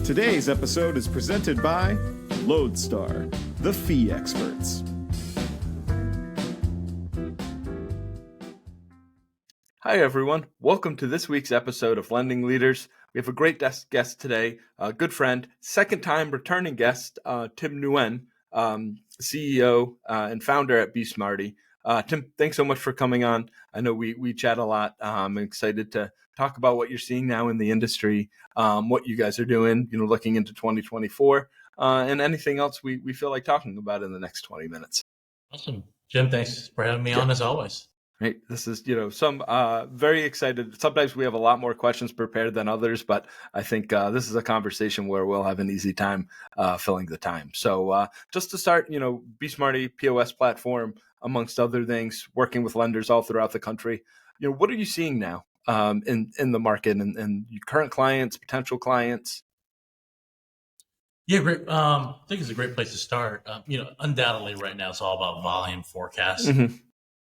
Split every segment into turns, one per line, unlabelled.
Today's episode is presented by Lodestar, the fee experts.
Hi, everyone. Welcome to this week's episode of Lending Leaders. We have a great guest today, a good friend, second-time returning guest, Tim Nguyen, CEO and founder at BeSmartee. Tim, thanks so much for coming on. I know we chat a lot. I'm excited to talk about what you're seeing now in the industry, what you guys are doing, looking into 2024, and anything else we feel like talking about in the next 20 minutes.
Awesome. Jim, thanks for having me on as always.
Right. This is, some very excited. Sometimes we have a lot more questions prepared than others, but I think this is a conversation where we'll have an easy time filling the time. So just to start, BeSmartee POS platform, amongst other things, working with lenders all throughout the country. What are you seeing now in the market and your current clients, potential clients?
Yeah, great. I think it's a great place to start. Undoubtedly right now it's all about volume forecast.
Mm-hmm.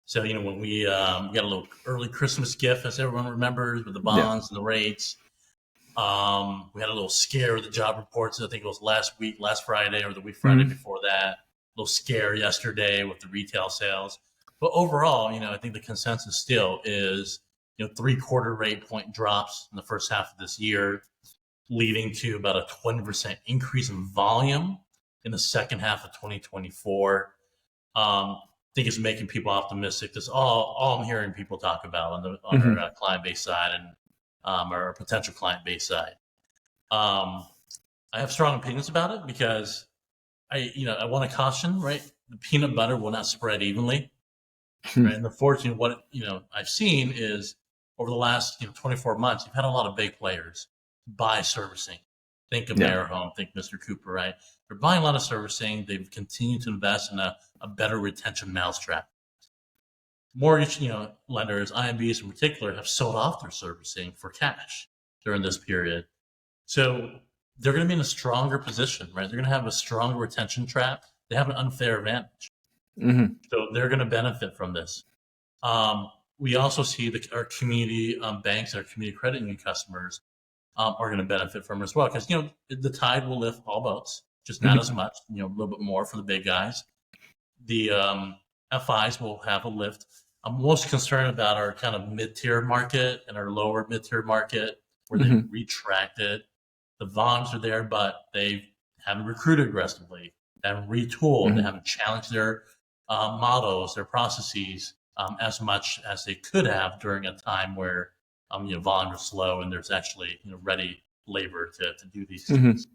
So, when we got a little early Christmas gift, as everyone remembers, with the bonds and the rates. We had a little scare with the job reports. I think it was last Friday or the week Friday before that. A little scare yesterday with the retail sales. But overall, I think the consensus still is, 3/4 rate point drops in the first half of this year, leading to about a 20% increase in volume in the second half of 2024. I think it's making people optimistic. That's all I'm hearing people talk about on our client base side and our potential client base side. I have strong opinions about it because I want to caution, right? The peanut butter will not spread evenly. Right? And unfortunately, what I've seen is over the last 24 months, you've had a lot of big players buy servicing. Think of Home, think Mr. Cooper, right? They're buying a lot of servicing. They've continued to invest in a better retention mousetrap. Mortgage, lenders, IMBs in particular, have sold off their servicing for cash during this period. So they're going to be in a stronger position, right? They're going to have a stronger retention trap. They have an unfair advantage. Mm-hmm. So they're going to benefit from this. We also see our community banks, our community credit union customers are going to benefit from it as well. Because, the tide will lift all boats, just not as much, a little bit more for the big guys. The FIs will have a lift. I'm most concerned about our kind of mid-tier market and our lower mid-tier market where they've retracted. The volumes are there, but they haven't recruited aggressively, they haven't retooled, they haven't challenged their models, their processes as much as they could have during a time where volume is slow and there's actually ready labor to do these things.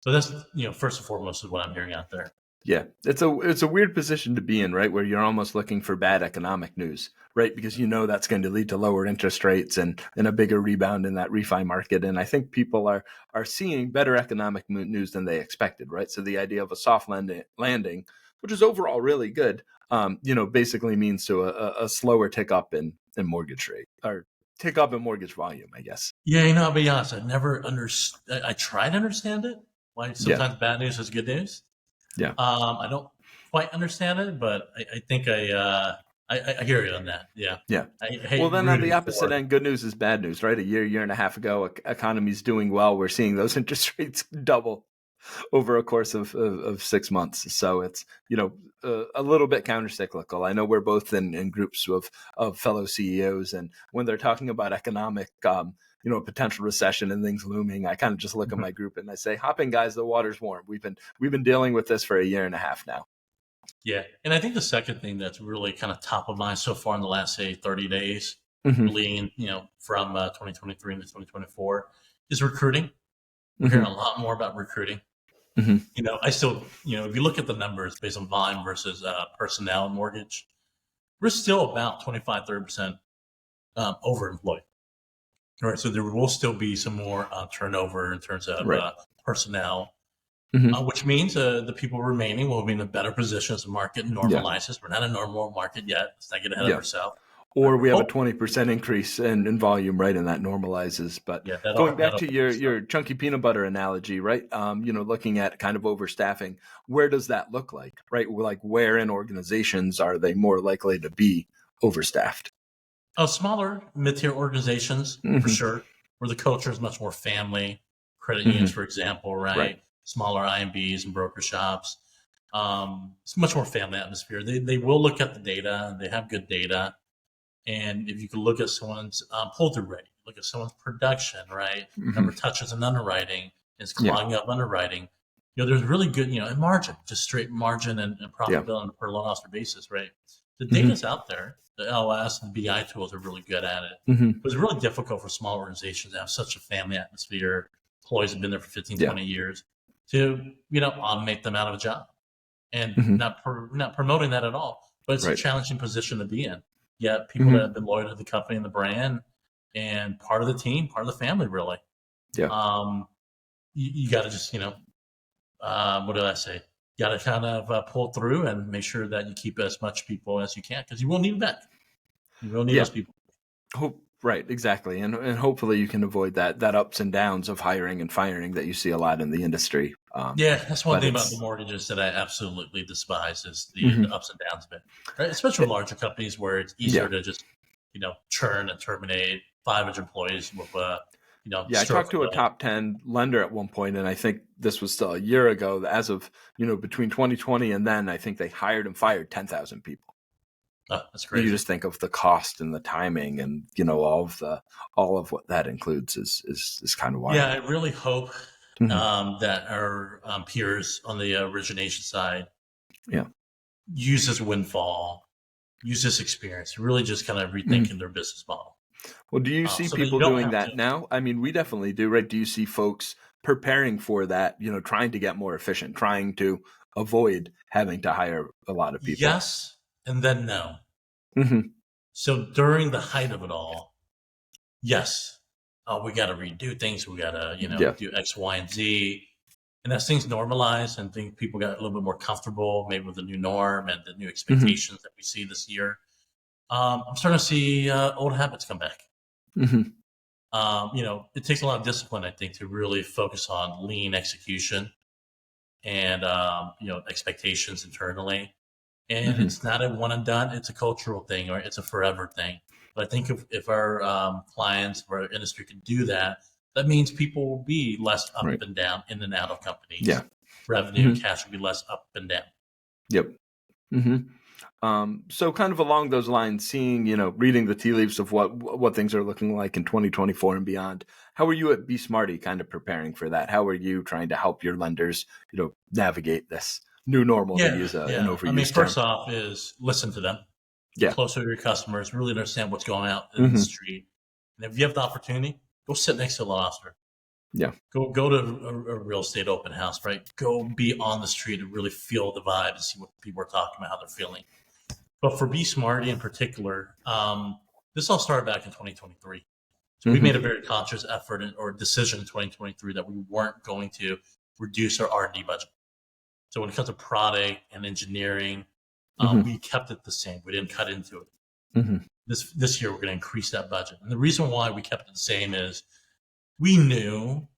So that's first and foremost is what I'm hearing out there.
Yeah, it's a weird position to be in, right? Where you're almost looking for bad economic news, right? Because that's going to lead to lower interest rates and a bigger rebound in that refi market. And I think people are seeing better economic news than they expected, right? So the idea of a soft landing, which is overall really good, basically means to a slower tick up in mortgage rate or tick up in mortgage volume, I guess.
Yeah, I'll be honest. I never understood. I try to understand it. Why sometimes bad news is good news.
Yeah.
I don't quite understand it, but I think I hear you on that. Yeah.
Yeah. Well, then on the opposite end, good news is bad news, right? A year and a half ago, economy's doing well. We're seeing those interest rates double over a course of 6 months. So it's, a little bit countercyclical. I know we're both in groups of fellow CEOs, and when they're talking about economic, potential recession and things looming, I kind of just look at my group and I say, hop in, guys, the water's warm. We've been dealing with this for a year and a half now.
Yeah. And I think the second thing that's really kind of top of mind so far in the last, say, 30 days, leading, from 2023 into 2024 is recruiting. We're hearing a lot more about recruiting. I still, if you look at the numbers based on volume versus personnel and mortgage, we're still about 25-30% overemployed. All right, so there will still be some more turnover in terms of personnel, which means the people remaining will be in a better position as the market normalizes. We're not in a normal market yet. Let's not get ahead of ourselves.
Or we have a 20% increase in volume, right? And that normalizes. But going back to your chunky peanut butter analogy, right? Looking at kind of overstaffing, where does that look like, right? Like where in organizations are they more likely to be overstaffed?
Smaller mid-tier organizations, for sure, where the culture is much more family, credit unions, for example, right? Smaller IMBs and broker shops. It's much more family atmosphere. They will look at the data. They have good data. And if you can look at someone's pull-through rate, look at someone's production, right? Number of touches in underwriting, is clogging up underwriting. There's really good, and margin, just straight margin and profitability on a per loan officer basis, right? The data's out there. The LOS and BI tools are really good at it. But it's really difficult for small organizations to have such a family atmosphere. Employees have been there for 15, 20 years to, automate them out of a job. And not promoting that at all. But it's a challenging position to be in. Yet people that have been loyal to the company and the brand and part of the team, part of the family, really. Yeah. You got to just, what did I say? You got to kind of pull through and make sure that you keep as much people as you can, because you will need them back. You will need those people.
Right, exactly. And hopefully you can avoid that ups and downs of hiring and firing that you see a lot in the industry.
That's one thing about the mortgages that I absolutely despise is the ups and downs of it. Right? Especially with larger companies where it's easier to just, churn and terminate 500 employees with
I talked to a top 10 lender at one point, and I think this was still a year ago. As of, between 2020 and then, I think they hired and fired 10,000 people.
Oh, that's crazy.
You just think of the cost and the timing and, all of what that includes is kind of wild.
Yeah, I really hope that our peers on the origination side use this windfall, use this experience, really just kind of rethinking their business model.
Well, do you see people doing that now? I mean, we definitely do, right? Do you see folks preparing for that, trying to get more efficient, trying to avoid having to hire a lot of people?
Yes, and then no. So during the height of it all, yes, we got to redo things. We got to, do X, Y, and Z. And as things normalize and people got a little bit more comfortable, maybe with the new norm and the new expectations that we see this year, I'm starting to see old habits come back. It takes a lot of discipline, I think, to really focus on lean execution and, expectations internally. And it's not a one and done. It's a cultural thing, or it's a forever thing. But I think if our clients, if our industry can do that, that means people will be less up and down, in and out of companies. Yeah. Revenue and cash will be less up and down.
Yep. So kind of along those lines, seeing, reading the tea leaves of what things are looking like in 2024 and beyond, how are you at BeSmartee kind of preparing for that? How are you trying to help your lenders, navigate this new normal, to use an overused term?
First off is listen to them. Get closer to your customers, really understand what's going on in the street. And if you have the opportunity, go sit next to a loan officer. Yeah. Go to a real estate open house, right? Go be on the street and really feel the vibe and see what people are talking about, how they're feeling. But for BeSmartee in particular, this all started back in 2023. So we made a very conscious effort or decision in 2023 that we weren't going to reduce our R&D budget. So when it comes to product and engineering, we kept it the same. We didn't cut into it. This year, we're going to increase that budget. And the reason why we kept it the same is we knew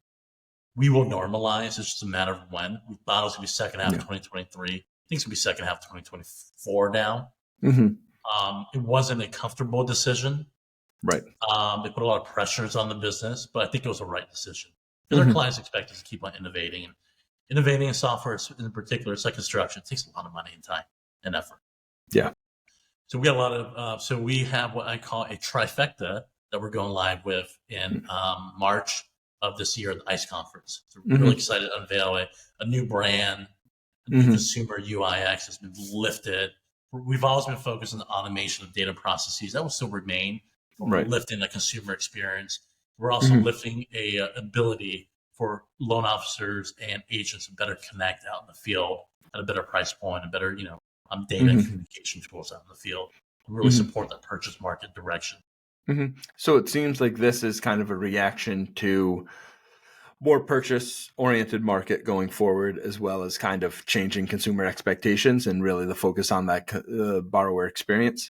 we will normalize. It's just a matter of when. We thought it was going to be second half of 2023. I think it's going to be second half of 2024 now. It wasn't a comfortable decision. Right. It put a lot of pressures on the business, but I think it was the right decision. Because our clients expect us to keep on innovating. And innovating in software in particular, it's like construction. It takes a lot of money and time and effort. Yeah. So we got a lot of, so we have what I call a trifecta that we're going live with in March of this year at the ICE conference. So we're really excited to unveil a new brand. The consumer UIX has been lifted. We've always been focused on the automation of data processes. That will still remain. We're lifting the consumer experience. We're also lifting a ability for loan officers and agents to better connect out in the field at a better price point, and better, data and communication tools out in the field to really support that purchase market direction.
So it seems like this is kind of a reaction to more purchase-oriented market going forward, as well as kind of changing consumer expectations and really the focus on that borrower experience.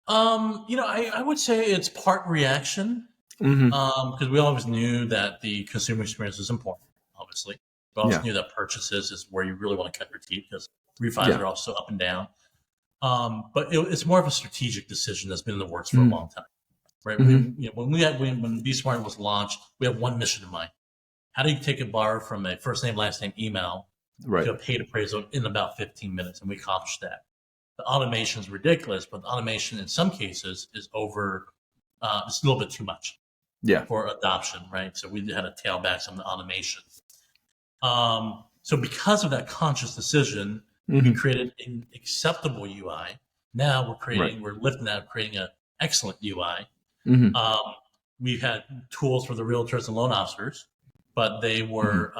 I would say it's part reaction because we always knew that the consumer experience is important, obviously. We always knew that purchases is where you really want to cut your teeth because refis are also up and down. But it's more of a strategic decision that's been in the works for a long time, right? When BeSmartee was launched, we had one mission in mind: how do you take a bar from a first name, last name email to a paid appraisal in about 15 minutes? And we accomplished that. The automation is ridiculous, but the automation in some cases is over, it's a little bit too much for adoption, right? So we had to tail back some of the automation. So because of that conscious decision, we created an acceptable UI. Now we're lifting that, creating an excellent UI. We've had tools for the realtors and loan officers, but they were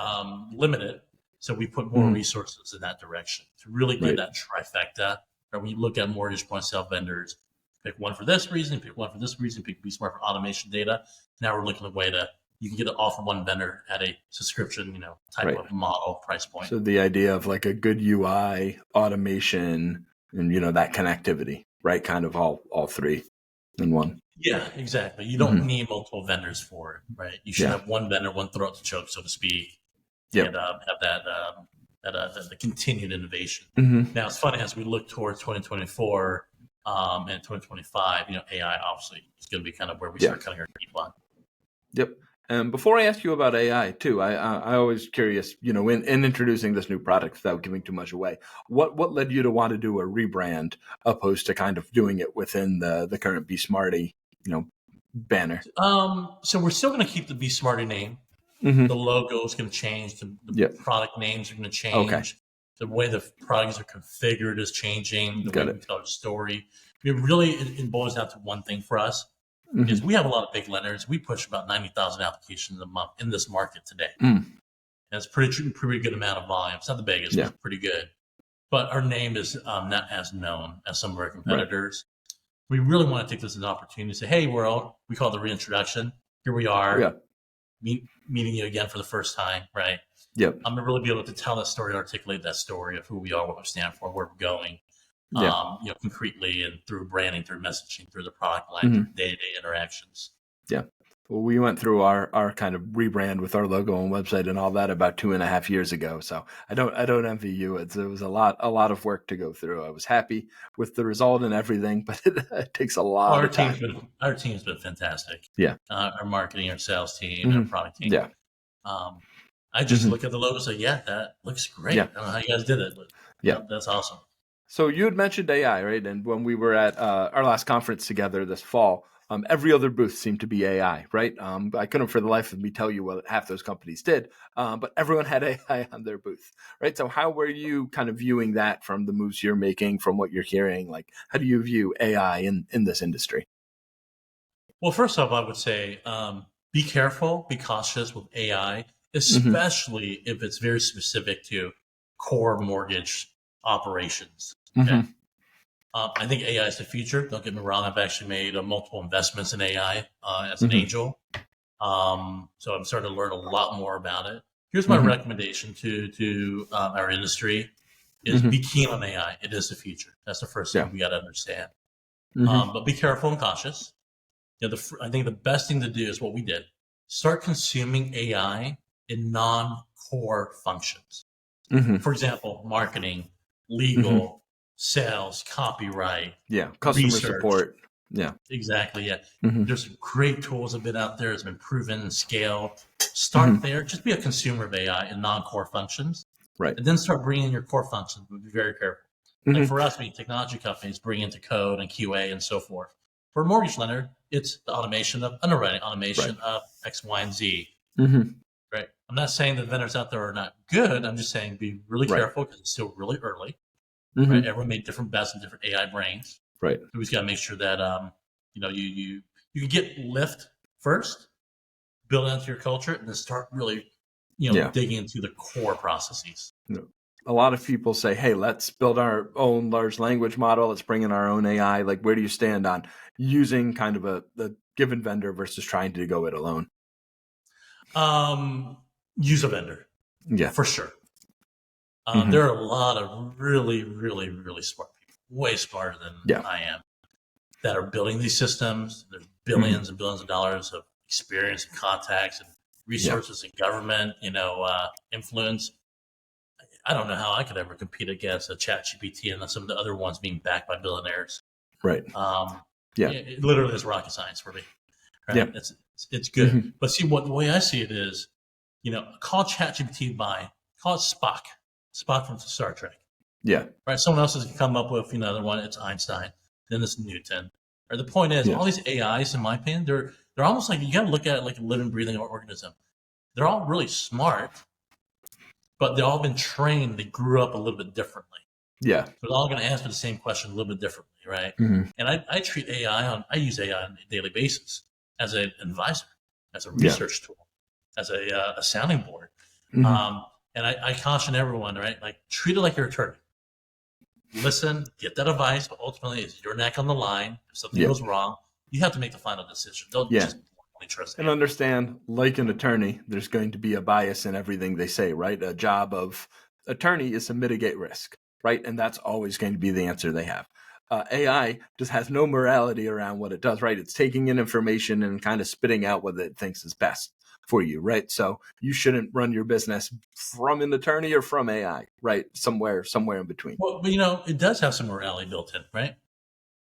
limited. So we put more resources in that direction to really get that trifecta. Or when you look at mortgage point of sale vendors, pick one for this reason, pick one for this reason, pick BeSmart for automation data. Now we're looking at a way to, you can get it all from one vendor at a subscription, type of model price point.
So the idea of like a good UI, automation, and that connectivity, right? Kind of all three in one.
Yeah, exactly. You don't need multiple vendors for it, right? You should have one vendor, one throat to choke, so to speak, and have that the continued innovation. Now it's funny as we look towards 2024 and 2025. AI obviously is going to be kind of where we start cutting our teeth on.
Yep. And before I ask you about AI too, I always curious, in introducing this new product without giving too much away, what led you to want to do a rebrand opposed to kind of doing it within the current BeSmartee, banner?
So we're still going to keep the BeSmartee name. The logo is going to change. The product names are going to change.
Okay.
The way the products are configured is changing. The way we tell our story. It boils down to one thing for us. Is we have a lot of big lenders. We push about 90,000 applications a month in this market today. And it's pretty good amount of volume. It's not the biggest, but it's pretty good. But our name is not as known as some of our competitors. We really want to take this as an opportunity to say, hey, world, we call it the reintroduction. Here we are, meeting you again for the first time, right?
Yep.
I'm going to really be able to tell that story, articulate that story of who we are, what we stand for, where we're going. Concretely and through branding, through messaging, through the product line, through day-to-day interactions. Yeah.
Well, we went through our kind of rebrand with our logo and website and all that about 2.5 years ago. So I don't envy you. It was a lot of work to go through. I was happy with the result and everything, but it takes a lot of time.
Our team's been fantastic.
Yeah.
Our marketing, our sales team, our product team.
Yeah.
I just look at the logo and say, that looks great. I don't know how you guys did it, but that's awesome.
So you had mentioned AI, right? And when we were at our last conference together this fall, every other booth seemed to be AI, right? I couldn't for the life of me tell you what half those companies did, but everyone had AI on their booth, right? So how were you kind of viewing that from the moves you're making, from what you're hearing? Like, how do you view AI in this industry?
Well, first off, I would say be careful, be cautious with AI, especially if it's very specific to core mortgage operations. Okay. I think AI is the future. Don't get me wrong. I've actually made multiple investments in AI as an angel. So I'm starting to learn a lot more about it. Here's my recommendation to our industry is be keen on AI. It is the future. That's the first thing we got to understand. But be careful and cautious. I think the best thing to do is what we did. Start consuming AI in non-core functions. For example, marketing, legal, sales, copyright,
customer
research.
support.
Exactly. There's some great tools that have been out there. It's been proven and scaled. Start there. Just be a consumer of AI in non-core functions,
right?
And then start bringing in your core functions. But be very careful. Like for us, being technology companies, bring into code and QA and so forth. For a mortgage lender, it's the automation of underwriting, automation of X, Y, and Z. Right. I'm not saying that vendors out there are not good. I'm just saying be really careful because it's still really early. Right. Everyone made different bets and different AI brains.
Right.
So we just got to make sure that you can get lift first, build it into your culture, and then start really digging into the core processes.
A lot of people say, "Hey, let's build our own large language model. Let's bring in our own AI." Like, where do you stand on using kind of the given vendor versus trying to go it alone?
Use a vendor. Yeah, for sure. There are a lot of really, really, really smart people, way smarter than I am, that are building these systems. There's billions and billions of dollars of experience and contacts and resources and government, influence. I don't know how I could ever compete against a ChatGPT and some of the other ones being backed by billionaires.
Right.
It literally is rocket science for me. Right? It's good. But see, the way I see it is, call ChatGPT call it Spock from Star Trek.
Yeah.
Right. Someone else has come up with another one. It's Einstein. Then it's Newton. Or the point is, all these AIs, in my opinion, they're almost like you got to look at it like a living, breathing organism. They're all really smart, but they've all been trained. They grew up a little bit differently.
Yeah.
So they're all going to answer the same question a little bit differently, right?
Mm-hmm.
And I treat I use AI on a daily basis as an advisor, as a research tool, as a sounding board.
Mm-hmm.
And I caution everyone, right? Like, treat it like your attorney. Listen, get that advice, but ultimately it's your neck on the line. If something goes wrong, you have to make the final decision. Don't just only trust
and understand, like an attorney, there's going to be a bias in everything they say, right? A job of attorney is to mitigate risk, right? And that's always going to be the answer they have. AI just has no morality around what it does, right? It's taking in information and kind of spitting out what it thinks is best for you, right? So you shouldn't run your business from an attorney or from AI, right? Somewhere in between.
Well, but it does have some morality built in, right?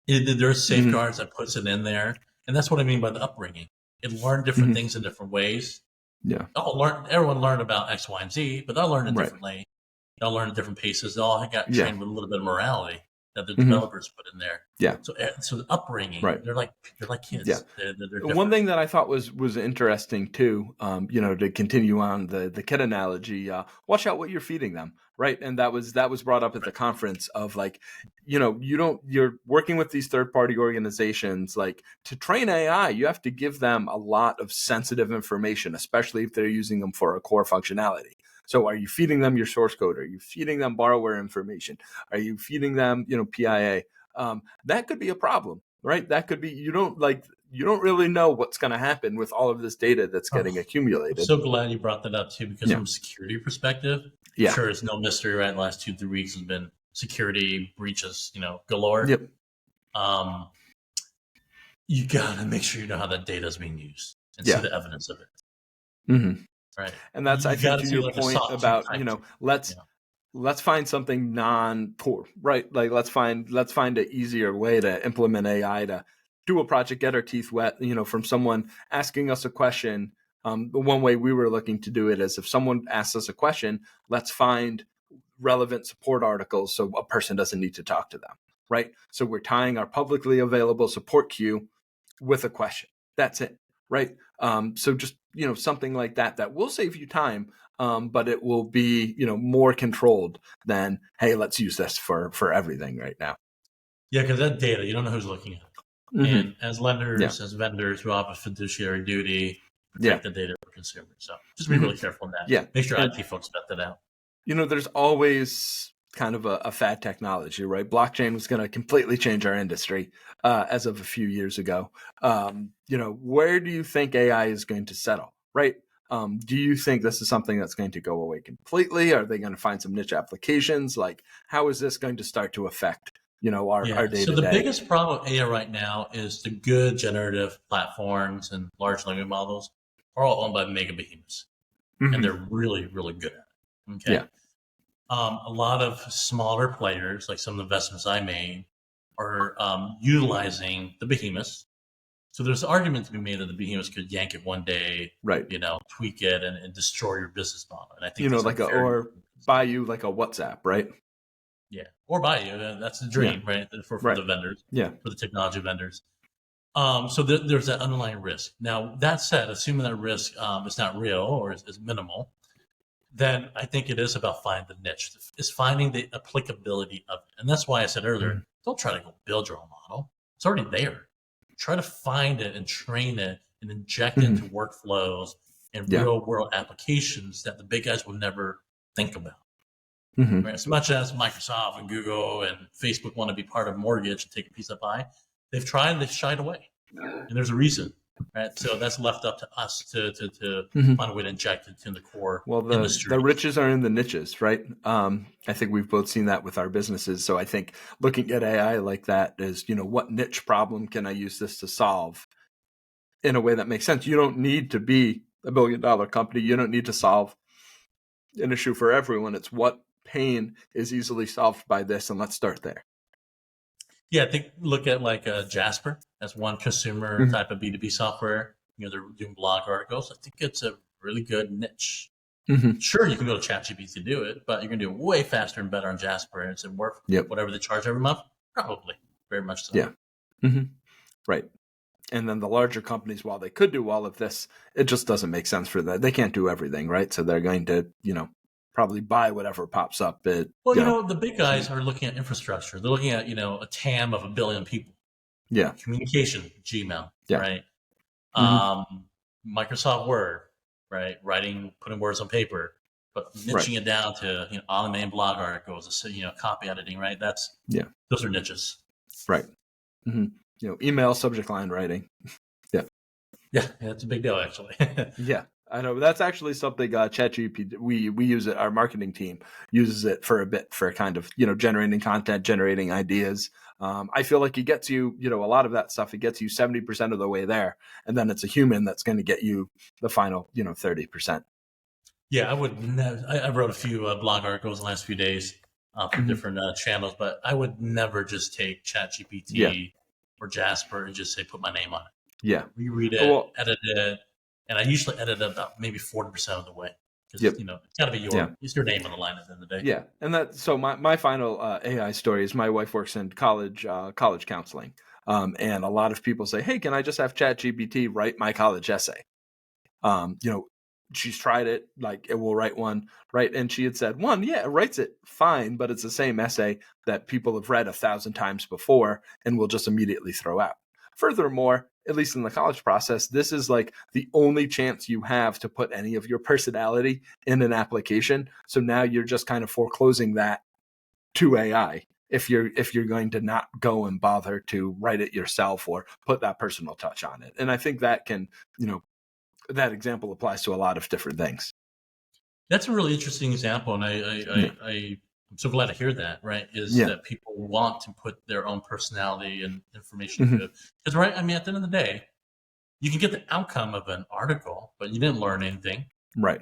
There's safeguards that puts it in there, and that's what I mean by the upbringing. It learned different things in different ways.
Yeah.
Everyone learned about X, Y, and Z, but they'll learn it differently. They'll learn at different paces. They all got trained with a little bit of morality that the developers put in there.
Yeah.
So the upbringing, they're like kids.
Yeah.
They're
one thing that I thought was interesting too, to continue on the kid analogy, watch out what you're feeding them, right? And that was brought up at the conference of like, you're working with these third-party organizations, like to train AI, you have to give them a lot of sensitive information, especially if they're using them for a core functionality. So are you feeding them your source code? Are you feeding them borrower information? Are you feeding them, PIA? That could be a problem, right? That could be, you don't really know what's going to happen with all of this data that's getting accumulated.
I'm so glad you brought that up too, because from a security perspective, I'm sure it's no mystery, right? The last 2-3 weeks has been security breaches, galore.
Yep.
You got to make sure you know how that data is being used and see the evidence of it.
Mm-hmm.
Right.
And that's, I think, to your point about, let's find something non-core, right? Like let's find an easier way to implement AI to do a project, get our teeth wet, from someone asking us a question. The one way we were looking to do it is if someone asks us a question, let's find relevant support articles so a person doesn't need to talk to them, right? So we're tying our publicly available support queue with a question. That's it, right? So just, something like that will save you time, but it will be, more controlled than, hey, let's use this for everything right now.
Yeah, because that data, you don't know who's looking at it. Mm-hmm. And as lenders, as vendors, we all have a fiduciary duty to protect the data for consumers. So just be really careful in that.
Yeah.
Make sure IT folks vet that out.
There's always kind of a fad technology, right? Blockchain was going to completely change our industry as of a few years ago. Where do you think AI is going to settle, right? Do you think this is something that's going to go away completely? Are they going to find some niche applications? Like, how is this going to start to affect, our day-to-day?
So the biggest problem with AI right now is the good generative platforms and large language models are all owned by mega behemoths. And they're really, really good at it. Okay.
Yeah.
A lot of smaller players, like some of the investments I made, are utilizing the behemoths. So there's an argument to be made that the behemoths could yank it one day,
right?
Tweak it and destroy your business model. And I think
or buy you like a WhatsApp, right?
Yeah, or buy you. That's the dream, right? For the vendors, for the technology vendors. So there's that underlying risk. Now that said, assuming that risk is not real or is minimal, then I think it is about finding the niche. It's finding the applicability of it. And that's why I said earlier, don't try to go build your own model. It's already there. Try to find it and train it and inject it into workflows and real world applications that the big guys will never think about. Right? As much as Microsoft and Google and Facebook want to be part of mortgage and take a piece of pie, they've tried and they've shied away. And there's a reason. Right, so that's left up to us to find a way to inject it in the core industry.
The riches are in the niches, right? I think we've both seen that with our businesses. So I think looking at AI like that is, what niche problem can I use this to solve in a way that makes sense? You don't need to be a $1 billion company. You don't need to solve an issue for everyone. It's what pain is easily solved by this, and let's start there.
Yeah, I think look at like Jasper as one consumer type of B2B software. They're doing blog articles. I think it's a really good niche. Sure, you can go to ChatGPT to do it, but you're going to do it way faster and better on Jasper, and it's worth whatever they charge every month. Probably, very much so.
Yeah. Right. And then the larger companies, while they could do all of this, it just doesn't make sense for them. They can't do everything, right? So they're going to, probably buy whatever pops up.
Well, the big guys are looking at infrastructure. They're looking at, a TAM of 1 billion people.
Yeah.
Communication, Gmail,
yeah.
right? Microsoft Word, right? Putting words on paper, but niching it down to, automating blog articles, copy editing, right? Those are niches.
Right. Email subject line writing.
Yeah, it's a big deal, actually.
Yeah, I know. That's actually something ChatGPT, we use it, our marketing team uses it for a bit for kind of, generating content, generating ideas. I feel like it gets you, a lot of that stuff, it gets you 70% of the way there. And then it's a human that's going to get you the final, 30%.
Yeah, I would never, I wrote a few blog articles in the last few days for different channels, but I would never just take ChatGPT or Jasper and just say, put my name on it.
Yeah.
Reread it, edit it. And I usually edit it about maybe 40% of the way. Because, it's got to be it's your name on the line at the end of the day.
Yeah. And so my final AI story is my wife works in college counseling. And a lot of people say, hey, can I just have ChatGPT write my college essay? She's tried it, like it will write one, right? And she had said, it writes it fine, but it's the same essay that people have read 1,000 times before and will just immediately throw out. Furthermore, at least in the college process, this is like the only chance you have to put any of your personality in an application. So now you're just kind of foreclosing that to AI if you're going to not go and bother to write it yourself or put that personal touch on it. And I think that can, that example applies to a lot of different things.
That's a really interesting example, and I'm so glad to hear that. Right, that people want to put their own personality and information into it. Because right, I mean, at the end of the day, you can get the outcome of an article, but you didn't learn anything.
Right.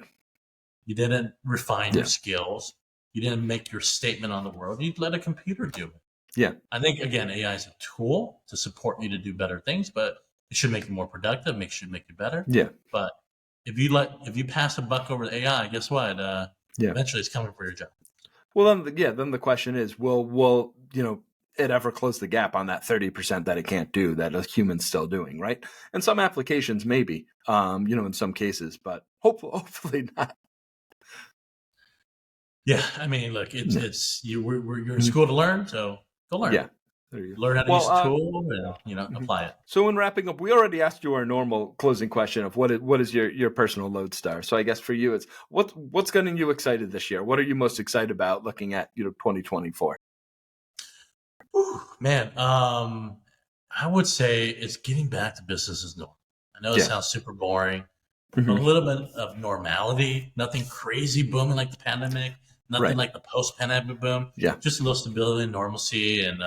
You didn't refine your skills. You didn't make your statement on the world. You let a computer do it.
Yeah.
I think again, AI is a tool to support you to do better things, but it should make you more productive. Should make you better.
Yeah.
But if you pass a buck over to AI, guess what? Eventually, it's coming for your job.
Well, then the question is, will it ever close the gap on that 30% that it can't do that a human's still doing, right? And some applications maybe, in some cases, but hopefully not.
Yeah, I mean, look, you're in school to learn, so go learn.
Yeah.
Learn how to use the tool and apply it.
So in wrapping up, we already asked you our normal closing question of what is your personal lodestar. So I guess for you, it's what's getting you excited this year? What are you most excited about looking at 2024?
Man, I would say it's getting back to business as normal. I know it sounds super boring, but a little bit of normality, nothing crazy booming like the pandemic, nothing like the post-pandemic boom.
Yeah,
just a little stability and normalcy, and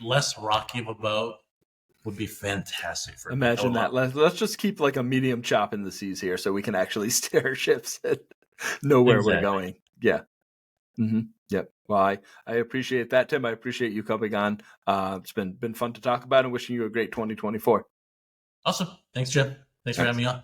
less rocky of a boat would be fantastic for
imagine that. Let's just keep like a medium chop in the seas here so we can actually steer ships and know where we're going. Yeah. Yep. Well, I appreciate that, Tim. I appreciate you coming on. It's been fun to talk about, and wishing you a great 2024.
Awesome. Thanks, Jim. Thanks for having me on.